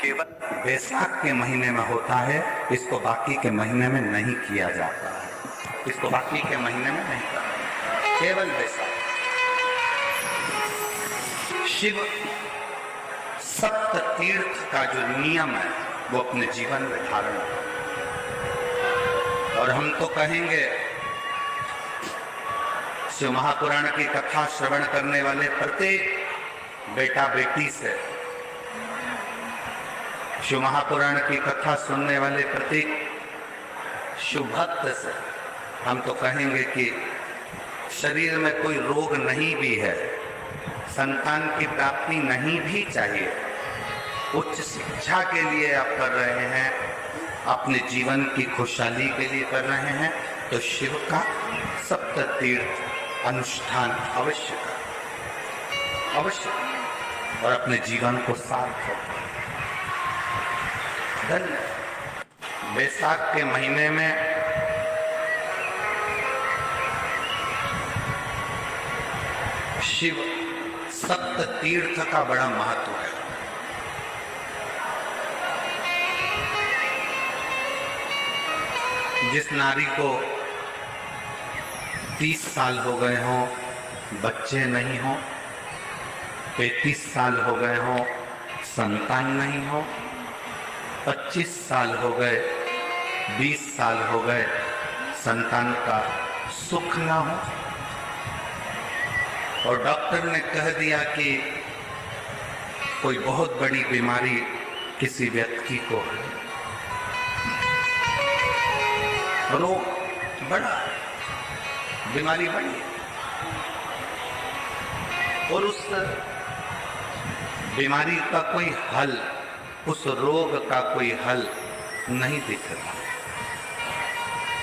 केवल बैसाख के महीने में होता है, इसको बाकी के महीने में नहीं किया जाता है। इसको बाकी के महीने में नहीं करता, केवल बैसाख। शिव सप्त तीर्थ का जो नियम है वो अपने जीवन में धारण करें। और हम तो कहेंगे शिव महापुराण की कथा श्रवण करने वाले प्रत्येक बेटा बेटी से, शिव महापुराण की कथा सुनने वाले प्रत्येक शिव भक्त से हम तो कहेंगे कि शरीर में कोई रोग नहीं भी है, संतान की प्राप्ति नहीं भी चाहिए, उच्च शिक्षा के लिए आप कर रहे हैं, अपने जीवन की खुशहाली के लिए कर रहे हैं, तो शिव का सप्त तीर्थ अनुष्ठान अवश्य करें, अवश्य, और अपने जीवन को सार्थक करें। धन्य। बैसाख के महीने में शिव सप्त तीर्थ का बड़ा महत्व है। जिस नारी को 30 साल हो गए हों, बच्चे नहीं हो, 35 साल हो गए हों, संतान नहीं हो, 25 साल हो गए, 20 साल हो गए, संतान का सुख ना हो, और डॉक्टर ने कह दिया कि कोई बहुत बड़ी बीमारी किसी व्यक्ति को है, रोग बड़ा, बीमारी बड़ी है, और उस बीमारी का कोई हल, उस रोग का कोई हल नहीं दिख रहा,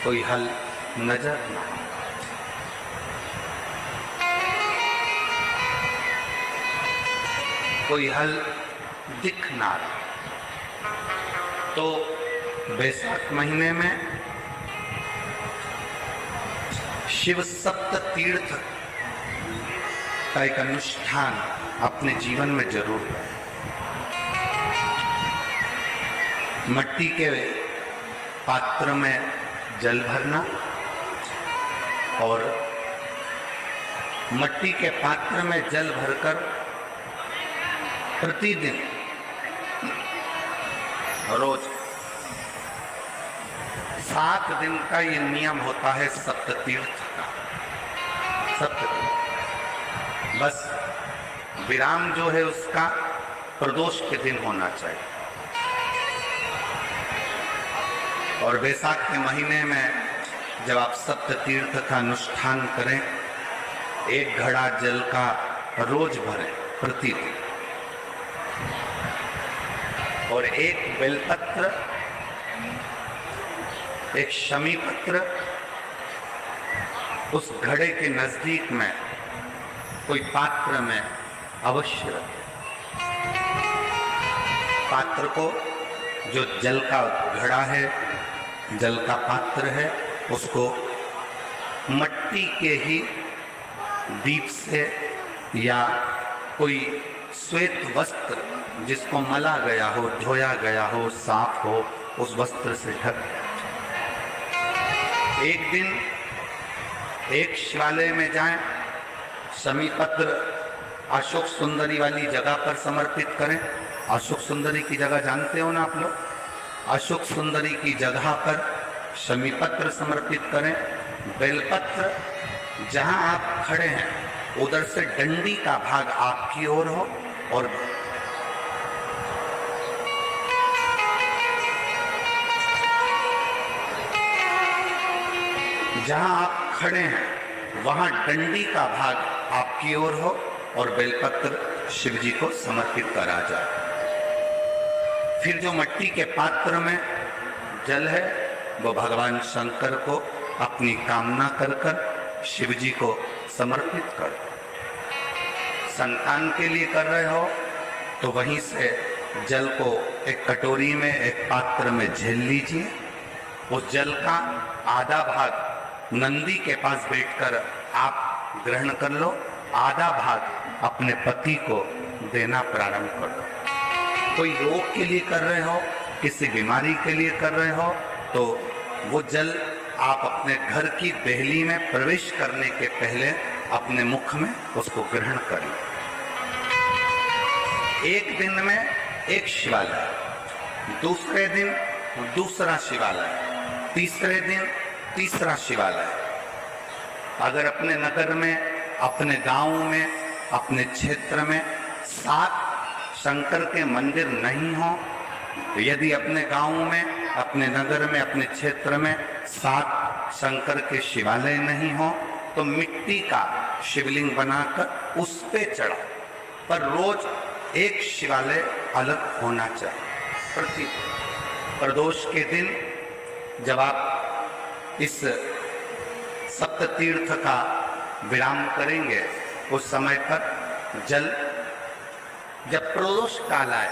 कोई हल नजर नहीं, कोई हल दिख ना रहा। तो बैसाख महीने में शिव सप्त तीर्थ का एक अनुष्ठान अपने जीवन में जरूर करें। मट्टी के पात्र में जल भरना और मट्टी के पात्र में जल भरकर प्रतिदिन रोज 7 दिन का ये नियम होता है सप्त तीर्थ का। सप्त तीर्थ बस विराम जो है उसका प्रदोष के दिन होना चाहिए। और बैसाख के महीने में जब आप सप्त तीर्थ का अनुष्ठान करें, 1 घड़ा जल का रोज भरें प्रतिदिन, और 1 बेलपत्र, 1 शमी पत्र उस घड़े के नजदीक में कोई पात्र में अवश्य रखें। पात्र को, जो जल का घड़ा है, जल का पात्र है, उसको मट्टी के ही दीप से या कोई श्वेत वस्त्र जिसको मला गया हो, धोया गया हो, साफ हो, उस वस्त्र से ढक। एक दिन एक शिवालय में जाएं, शमी पत्र अशोक सुंदरी वाली जगह पर समर्पित करें। अशोक सुंदरी की जगह जानते हो ना आप लोग? अशोक सुंदरी की जगह पर शमी पत्र समर्पित करें। बेलपत्र जहां आप खड़े हैं उधर से डंडी का भाग आपकी ओर हो, और जहां आप खड़े हैं वहां डंडी का भाग आपकी ओर हो, और बेलपत्र शिव जी को समर्पित करा जाए। फिर जो मट्टी के पात्र में जल है वो भगवान शंकर को अपनी कामना कर कर शिव जी को समर्पित कर। संतान के लिए कर रहे हो तो वहीं से जल को एक कटोरी में, एक पात्र में झेल लीजिए। उस जल का आधा भाग नंदी के पास बैठकर आप ग्रहण कर लो, आधा भाग अपने पति को देना प्रारंभ कर दो। कोई रोग के लिए कर रहे हो, किसी बीमारी के लिए कर रहे हो, तो वो जल आप अपने घर की देहली में प्रवेश करने के पहले अपने मुख में उसको ग्रहण करें। एक दिन में एक शिवालय, दूसरे दिन दूसरा शिवालय, तीसरे दिन तीसरा शिवालय। अगर अपने नगर में, अपने गांव में, अपने क्षेत्र में 7 शंकर के मंदिर नहीं हो, तो यदि अपने गांव में, अपने नगर में, अपने क्षेत्र में 7 शंकर के शिवालय नहीं हो, तो मिट्टी का शिवलिंग बनाकर उस पे चढ़ा, पर रोज एक शिवालय अलग होना चाहिए। प्रदोष के दिन जब आप इस सप्त तीर्थ का विराम करेंगे, उस समय पर जल, जब प्रदोष काल आए,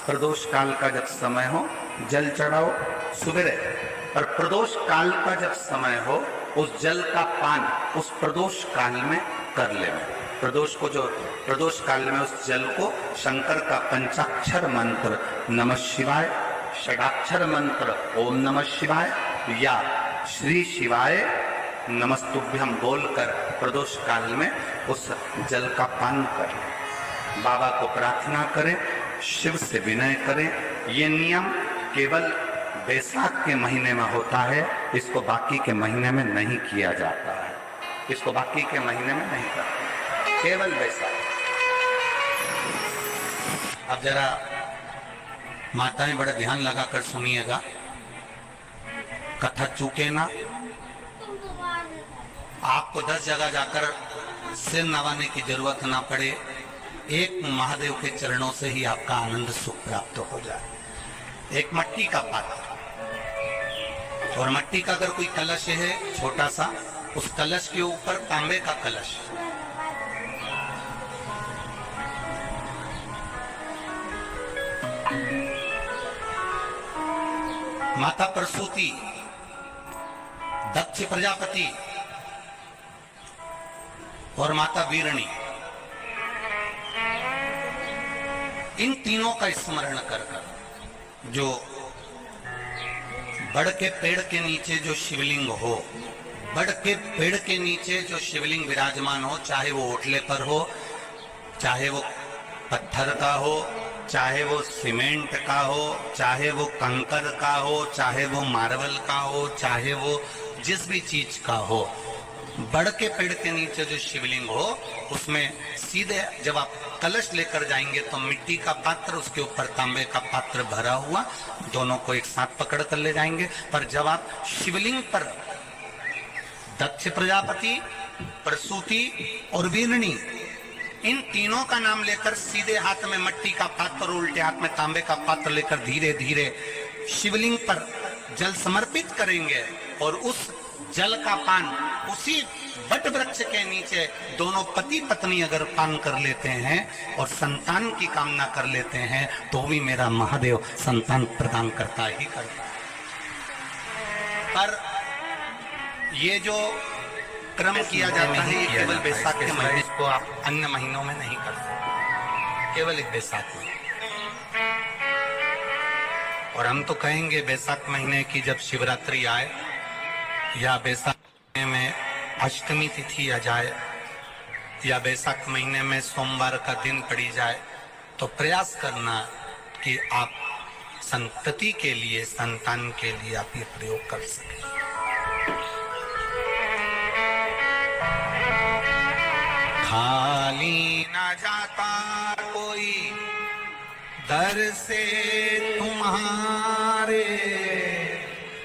प्रदोष काल का जब समय हो जल चढ़ाओ सुबह, और प्रदोष काल का जब समय हो उस जल का पान उस प्रदोष काल में कर ले। प्रदोष को, जो प्रदोष काल में उस जल को शंकर का पंचाक्षर मंत्र नमः शिवाय, षडाक्षर मंत्र ओम नमः शिवाय या श्री शिवाय नमस्तुभ्यम बोलकर प्रदोष काल में उस जल का पान करें। बाबा को प्रार्थना करें, शिव से विनय करें। ये नियम केवल बैसाख के महीने में होता है, इसको बाकी के महीने में नहीं किया जाता है। इसको बाकी के महीने में नहीं करते, केवल बैसाख। अब जरा माताएं बड़ा ध्यान लगाकर सुनिएगा, कथा चूके ना। आपको 10 जगह जाकर सिर नवाने की जरूरत ना पड़े, एक महादेव के चरणों से ही आपका आनंद सुख प्राप्त हो जाए। एक मट्टी का पात्र, और मट्टी का अगर कोई कलश है छोटा सा, उस कलश के ऊपर तांबे का कलश, माता प्रसूति, दक्ष प्रजापति और माता वीरणी, इन तीनों का स्मरण कर जो बड़ के पेड़ के नीचे जो शिवलिंग हो, बड़ के पेड़ के नीचे जो शिवलिंग विराजमान हो, चाहे वो ओटले पर हो, चाहे वो पत्थर का हो, चाहे वो सीमेंट का हो, चाहे वो कंकर का हो, चाहे वो मार्बल का हो, चाहे वो जिस भी चीज का हो, बड़ के पेड़ के नीचे जो शिवलिंग हो, उसमें सीधे जब आप कलश लेकर जाएंगे तो मिट्टी का पात्र, उसके ऊपर तांबे का पात्र भरा हुआ, दोनों को एक साथ पकड़ कर ले जाएंगे। पर जब आप शिवलिंग पर दक्ष प्रजापति, प्रसूति और वीरणी, इन तीनों का नाम लेकर सीधे हाथ में मट्टी का पात्र और उल्टे हाथ में तांबे का पात्र लेकर धीरे धीरे शिवलिंग पर जल समर्पित करेंगे, और उस जल का पान उसी वट वृक्ष के नीचे दोनों पति पत्नी अगर पान कर लेते हैं और संतान की कामना कर लेते हैं, तो भी मेरा महादेव संतान प्रदान करता ही करता है। पर ये जो क्रम किया जाता है, ये केवल बैसाख के महीने को, आप अन्य महीनों में नहीं कर सकते, केवल एक बैसाख में। और हम तो कहेंगे बैसाख महीने की जब शिवरात्रि आए या बैसाख महीने में अष्टमी तिथि आ जाए या बैसाख महीने में सोमवार का दिन पड़ी जाए, तो प्रयास करना कि आप संतति के लिए, संतान के लिए आप ये प्रयोग कर सकें। खाली ना जाता कोई दर से तुम्हारे,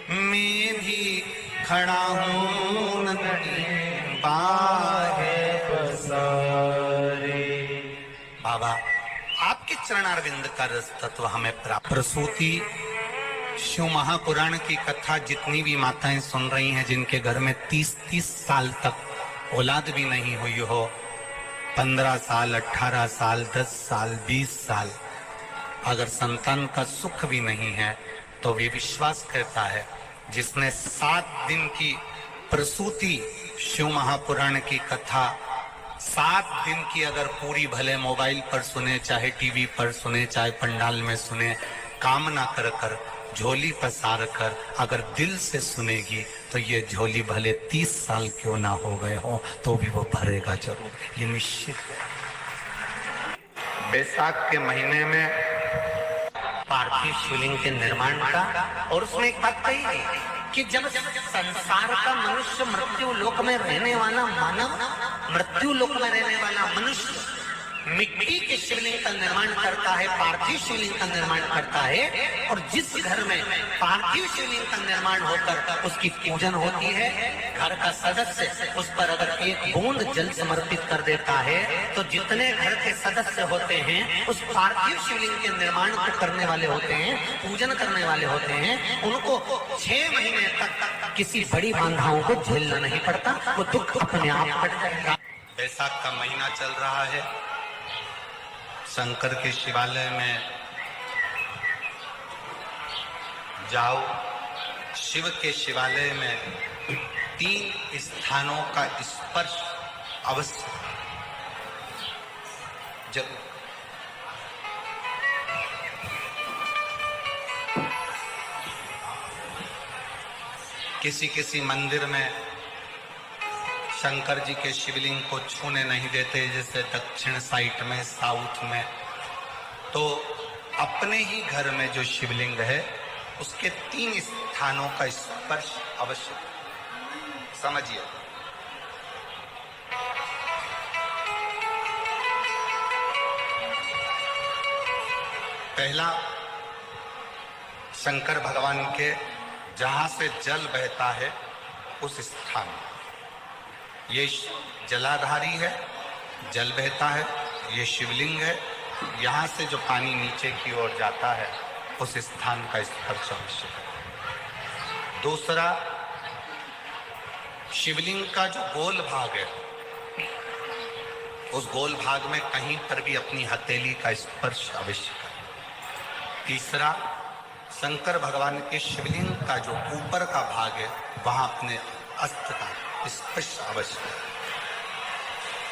मैं भी खड़ा हूँ नदी बाहे पसारे। बाबा, आपके चरणारविंद का रस तत्व हमें प्राप्त। प्रसूति शिव महापुराण की कथा जितनी भी माताएं सुन रही हैं, जिनके घर में 30-30 साल तक औलाद भी नहीं हुई हो, 15 साल, 18 साल, 10 साल, 20 साल, अगर संतान का सुख भी नहीं है, तो वे विश्वास करता है जिसने 7 दिन की प्रसूति शिव महापुराण की कथा 7 दिन की अगर पूरी भले मोबाइल पर सुने, चाहे टीवी पर सुने, चाहे पंडाल में सुने, कामना कर कर झोली पसार कर अगर दिल से सुनेगी तो ये झोली भले 30 साल क्यों ना हो गए हो तो भी वो भरेगा जरूर, ये निश्चित है। बैसाख के महीने में पार्थिव शिवलिंग के निर्माण का, और उसमें एक बात कही गई कि जब संसार का मनुष्य मृत्यु लोक में रहने वाला मानव, मृत्यु लोक में रहने वाला मनुष्य मिट्टी के शिवलिंग का निर्माण करता है, पार्थिव शिवलिंग का निर्माण करता है, और जिस घर में पार्थिव शिवलिंग का निर्माण होकर उसकी पूजन होती है, घर का सदस्य उस पर अगर एक बूंद जल समर्पित कर देता है तो जितने घर के सदस्य होते हैं उस पार्थिव शिवलिंग के निर्माण को करने वाले होते हैं, पूजन करने वाले होते हैं, उनको 6 महीने तक किसी बड़ी बाधाओं को झेलना नहीं पड़ता, वो दुख अपने आप कट जाएगा। बैसाख का महीना चल रहा है, शंकर के शिवालय में जाओ, शिव के शिवालय में 3 स्थानों का स्पर्श अवश्य जरूर। किसी मंदिर में शंकर जी के शिवलिंग को छूने नहीं देते, जैसे दक्षिण साइड में, साउथ में, तो अपने ही घर में जो शिवलिंग है उसके 3 स्थानों का स्पर्श अवश्य समझिए। पहला, शंकर भगवान के जहां से जल बहता है उस स्थान, ये जलाधारी है, जल बहता है, ये शिवलिंग है, यहाँ से जो पानी नीचे की ओर जाता है उस स्थान का स्पर्श अवश्य है। दूसरा, शिवलिंग का जो गोल भाग है उस गोल भाग में कहीं पर भी अपनी हथेली का स्पर्श अवश्य करें। तीसरा, शंकर भगवान के शिवलिंग का जो ऊपर का भाग है वहां अपने अस्त्र का स्पर्श अवश्य।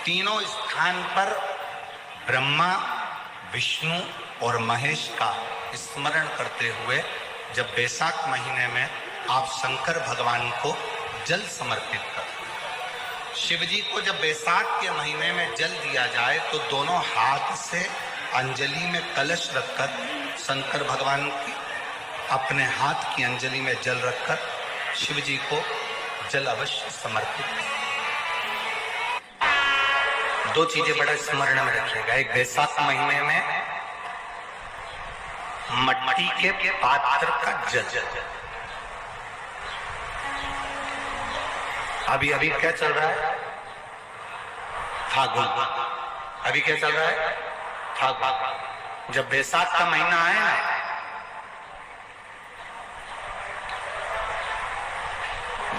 तीनों स्थान पर ब्रह्मा, विष्णु और महेश का स्मरण करते हुए जब बैसाख महीने में आप शंकर भगवान को जल समर्पित करें। शिव जी को जब बैसाख के महीने में जल दिया जाए तो दोनों हाथ से अंजलि में कलश रखकर शंकर भगवान की अपने हाथ की अंजलि में जल रखकर शिव जी को जल अवश्य समर्पित। 2 चीजें बड़ा स्मरण में रखिएगा। एक, बैसाख महीने में मट्टी के पात्र का जल, अभी क्या चल रहा है? फागुन। अभी क्या चल रहा है? फागुन। जब बैसाख का महीना आए ना,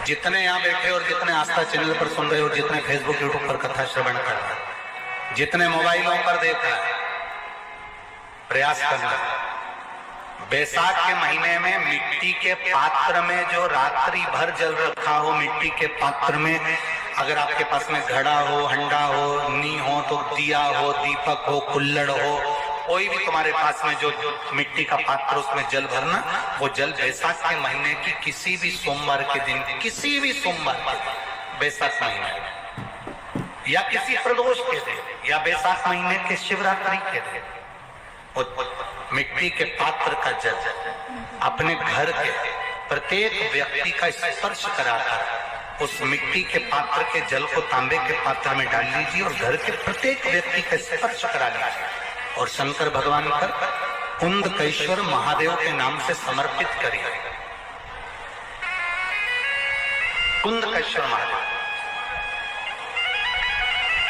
जितने यहाँ बैठे और जितने आस्था चैनल पर सुन रहे हो, जितने फेसबुक यूट्यूब पर कथा श्रवण कर रहे हैं, जितने मोबाइलों पर देख रहे हैं, प्रयास करना, बैसाख के महीने में मिट्टी के पात्र में जो रात्रि भर जल रखा हो, मिट्टी के पात्र में, अगर आपके पास में घड़ा हो, हंडा हो, नी हो, तो दिया हो, दीपक हो, कुल्लड़ हो, कोई भी तुम्हारे पास में जो मिट्टी का पात्र, उसमें जल भरना। वो जल बैसाख के महीने की किसी भी सोमवार के दिन, किसी भी सोमवार के दिन, बैसाख महीने या किसी प्रदोष के दिन या बैसाख महीने के शिवरात्रि के दिन, मिट्टी के पात्र का जल अपने घर के प्रत्येक व्यक्ति का स्पर्श कराकर उस मिट्टी के पात्र के जल को तांबे के पात्र में डाल लीजिए और घर के प्रत्येक व्यक्ति का स्पर्श करा लीजिए और शंकर भगवान पर कुंदकेश्वर महादेव के नाम से समर्पित करिए। कुंदकेश्वर महादेव।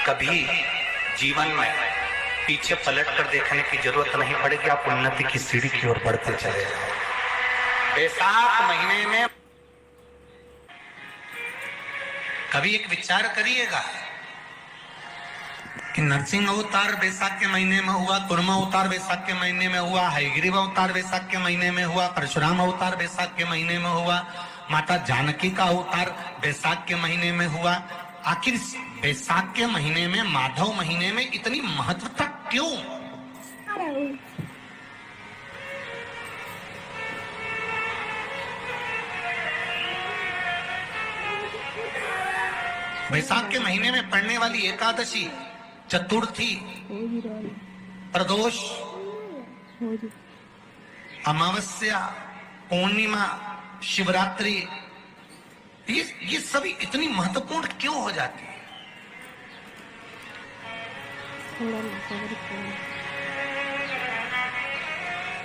कभी जीवन में पीछे पलट कर देखने की जरूरत नहीं पड़ेगी, आप उन्नति की सीढ़ी की ओर बढ़ते चले जाएं। बैसाख महीने में कभी एक विचार करिएगा कि नरसिंह अवतार बैसाख के महीने में हुआ, कुर्मा अवतार बैसाख के महीने में हुआ, हयग्रीव अवतार बैसाख के महीने में हुआ, परशुराम अवतार बैसाख के महीने में हुआ, माता जानकी का अवतार बैसाख के महीने में हुआ, आखिर इस बैसाख के महीने में, माधव महीने में इतनी महत्वता क्यों? बैसाख के महीने में पड़ने वाली एकादशी, चतुर्थी, प्रदोष, अमावस्या, पूर्णिमा, शिवरात्रि, ये सभी इतनी महत्वपूर्ण क्यों हो जाती है?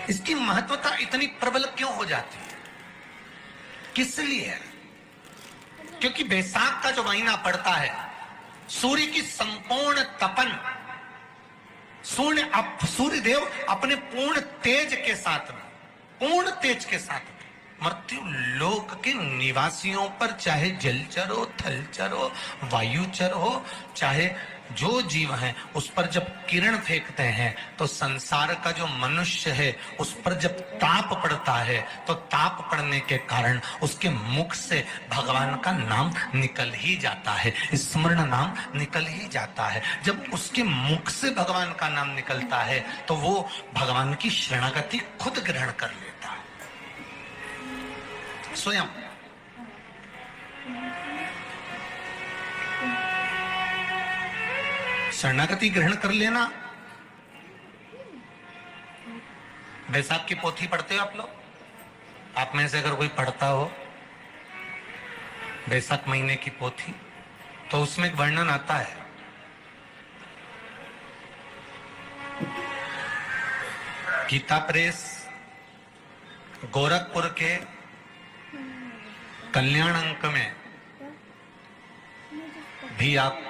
इसकी महत्वता इतनी प्रबल क्यों हो जाती है? किस लिए? क्योंकि बैसाख का जो महीना पड़ता है, सूर्य की संपूर्ण तपन, सूर्य देव अपने पूर्ण तेज के साथ में, पूर्ण तेज के साथ में मृत्यु लोक के निवासियों पर, चाहे जलचर हो, थलचर हो, वायुचर हो, चाहे जो जीव हैं, उस पर जब किरण फेंकते हैं तो संसार का जो मनुष्य है उस पर जब ताप पड़ता है तो ताप पड़ने के कारण उसके मुख से भगवान का नाम निकल ही जाता है, स्मरण नाम निकल ही जाता है। जब उसके मुख से भगवान का नाम निकलता है तो वो भगवान की शरणागति खुद ग्रहण कर लेता है स्वयं। शरणागति ग्रहण कर लेना। बैसाख की पोथी पढ़ते हो आप लोग? आप में से अगर कोई पढ़ता हो बैसाख महीने की पोथी, तो उसमें एक वर्णन आता है, गीता प्रेस गोरखपुर के कल्याण अंक में भी आप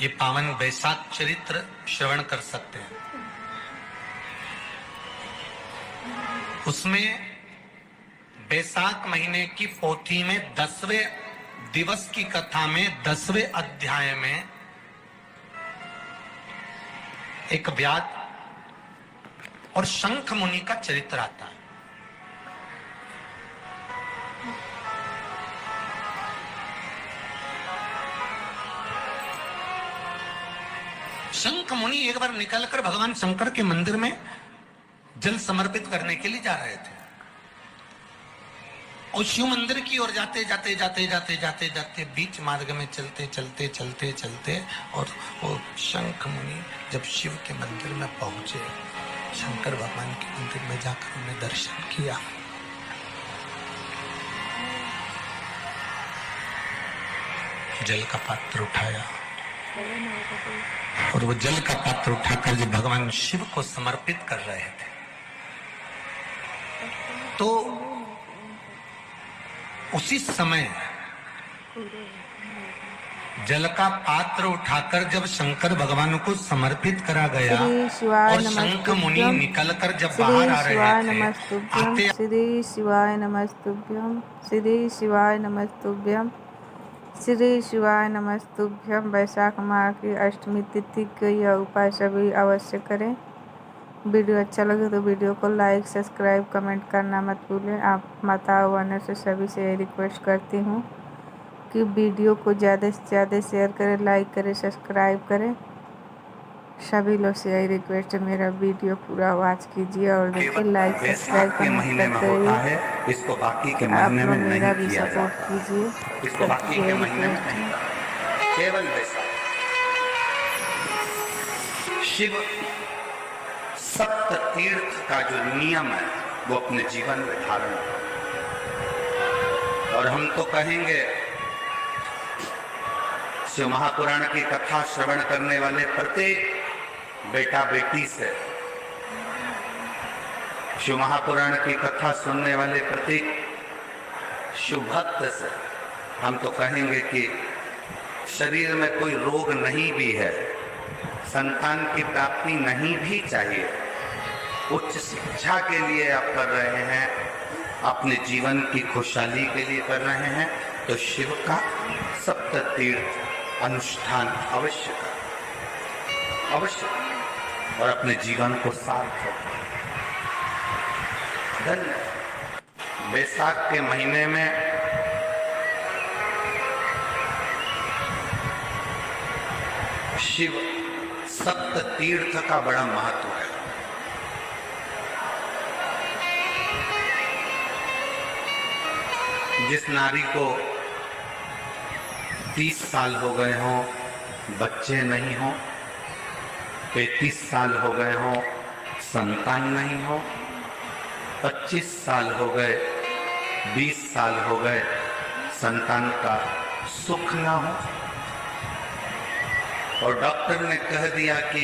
ये पावन बैसाख चरित्र श्रवण कर सकते हैं। उसमें बैसाख महीने की पोथी में 10वें दिवस की कथा में 10वें अध्याय में एक व्याध और शंख मुनि का चरित्र आता है। शंख मुनि एक बार निकलकर भगवान शंकर के मंदिर में जल समर्पित करने के लिए जा रहे थे और शिव मंदिर की ओर जाते बीच मार्ग में चलते और वो शंख मुनि जब शिव के मंदिर में पहुंचे, शंकर भगवान के मंदिर में जाकर उन्हें दर्शन किया, जल का पात्र उठाया और वो जल का पात्र उठाकर जब भगवान शिव को समर्पित कर रहे थे तो उसी समय जल का पात्र उठाकर जब शंकर भगवान को समर्पित करा गया और शंख मुनि निकलकर जब बाहर आ रहे थे, श्री शिवाय नमस्तुभ्यम, श्री शिवाय नमस्तुभ्यम, श्री शिवाय नमस्तुभ्यम। बैसाख माह की अष्टमी तिथि के यह उपाय सभी अवश्य करें। वीडियो अच्छा लगे तो वीडियो को लाइक, सब्सक्राइब, कमेंट करना मत भूलें। आप माताओं बहनों से सभी से यही रिक्वेस्ट करती हूँ कि वीडियो को ज़्यादा से ज़्यादा शेयर करें, लाइक करें, सब्सक्राइब करें। सभी लोग से यही रिक्वेस्ट है, मेरा वीडियो पूरा वॉच कीजिए और देखिए, लाइक सब्सक्राइब कमेंट करते रहिए। इसको बाकी के महीने में मेरा नहीं भी किया सपोर्ट जाता, कीजिए। इसको बाकी के महीने में नहीं, केवल बैसाख। शिव सप्त तीर्थ का जो नियम है वो अपने जीवन में धारण करें। और हम तो कहेंगे शिव महापुराण की कथा श्रवण करने वाले प्रत्येक बेटा बेटी से, शिव महापुराण की कथा सुनने वाले प्रत्येक शिव भक्त से हम तो कहेंगे कि शरीर में कोई रोग नहीं भी है, संतान की प्राप्ति नहीं भी चाहिए, उच्च शिक्षा के लिए आप कर रहे हैं, अपने जीवन की खुशहाली के लिए कर रहे हैं, तो शिव का सप्त तीर्थ अनुष्ठान अवश्य करें, अवश्य, और अपने जीवन को सार्थक करें। बैसाख के महीने में शिव सप्त तीर्थ का बड़ा महत्व है। जिस नारी को 30 साल हो गए हों, बच्चे नहीं हो, 35 साल हो गए हों, संतान नहीं हो, 25 साल हो गए, 20 साल हो गए, संतान का सुख ना हो, और डॉक्टर ने कह दिया कि